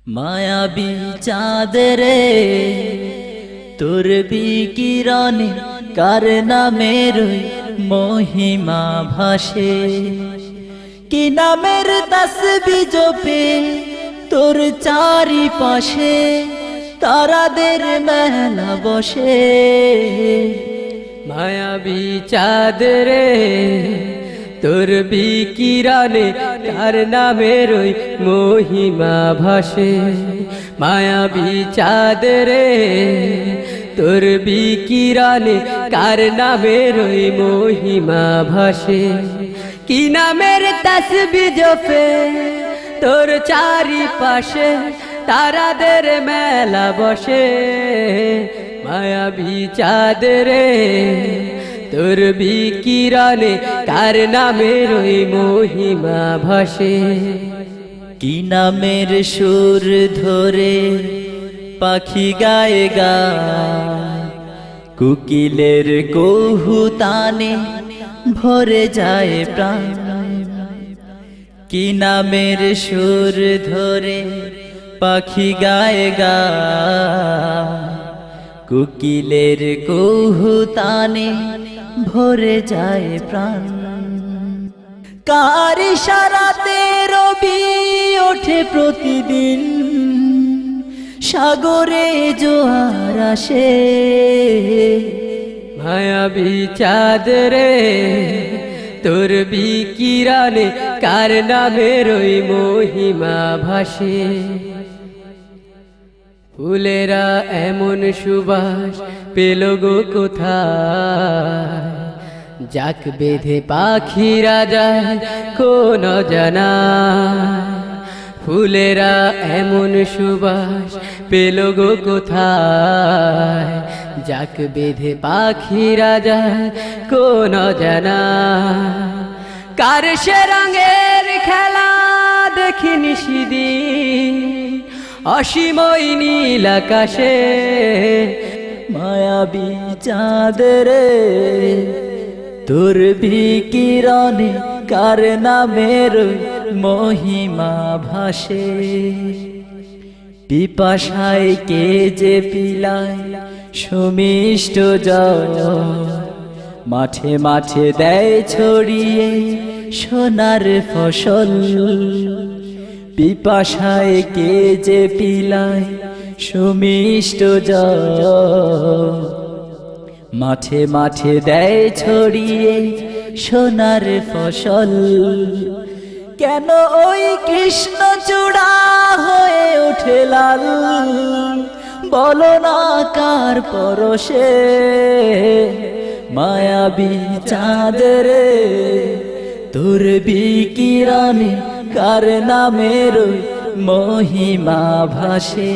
মায়াবী চাঁদ রে তোর বিকিরণে কার নামের মহিমা ভাসে, কি নামের তাসবিহ জপে তোর চারিপাশে তারাদের মেলা বসে। মায়াবী চাঁদ রে তোর বিকিরণে কার নামের মহিমা ভাসে। মায়াবী চাঁদ রে তোর বিকিরণে কার নামের মহিমা ভাসে, কি নামের তাসবিহ জপে তোর চারিপাশে তারাদের মেলা বসে। মায়াবী চাঁদ রে তোর বিকিরণে কার নামের মহিমা ভাসে, কি নামের সুর ধরে পাখি গায়ে গায়, কুকিলের কৌহুতানে ভরে যায় প্রাণ। কি নামের সুর ধরে পাখি গায়ে গায়, কুকিলের কৌহুতানে ভরে যায় প্রাণ। কার ইশারাতে রবি ওঠে প্রতিদিন, সাগরে জোয়ার আসে। মায়াবী চাঁদ রে তোর বিকিরণে কার নামের মহিমা ভাসে, ফুলেরা এমন সুবাস পেল গো কোথায়, যাক বেঁধে পাখিরা যায় কোন জানা। ফুলেরা এমন সুবাস পেল গো কোথায়, যাক বেঁধে পাখিরা যায় কোন জানা। কার সে রঙের খেলা দেখিনি সেদিন অসীম নীল আকাশে। মায়াবী চাঁদ রে তোর বিকিরণে কার নামের মহিমা ভাসে, পিপাসায় কে যে পিলায় সুমিষ্ট জল, মাঠে মাঠে দেয় ছড়িয়ে সোনার ফসল। পিপাসায় কে যে পিলায় সুমিষ্ট জল, মাঠে মাঠে দেয় ছড়িয়ে সোনার ফসল। কেন ওই কৃষ্ণ চূড়া হয়ে ওঠে লাল, বলো না কার পরশে। মায়াবী চাঁদ রে তোর বিকিরণে কার নামের মহিমা ভাসে।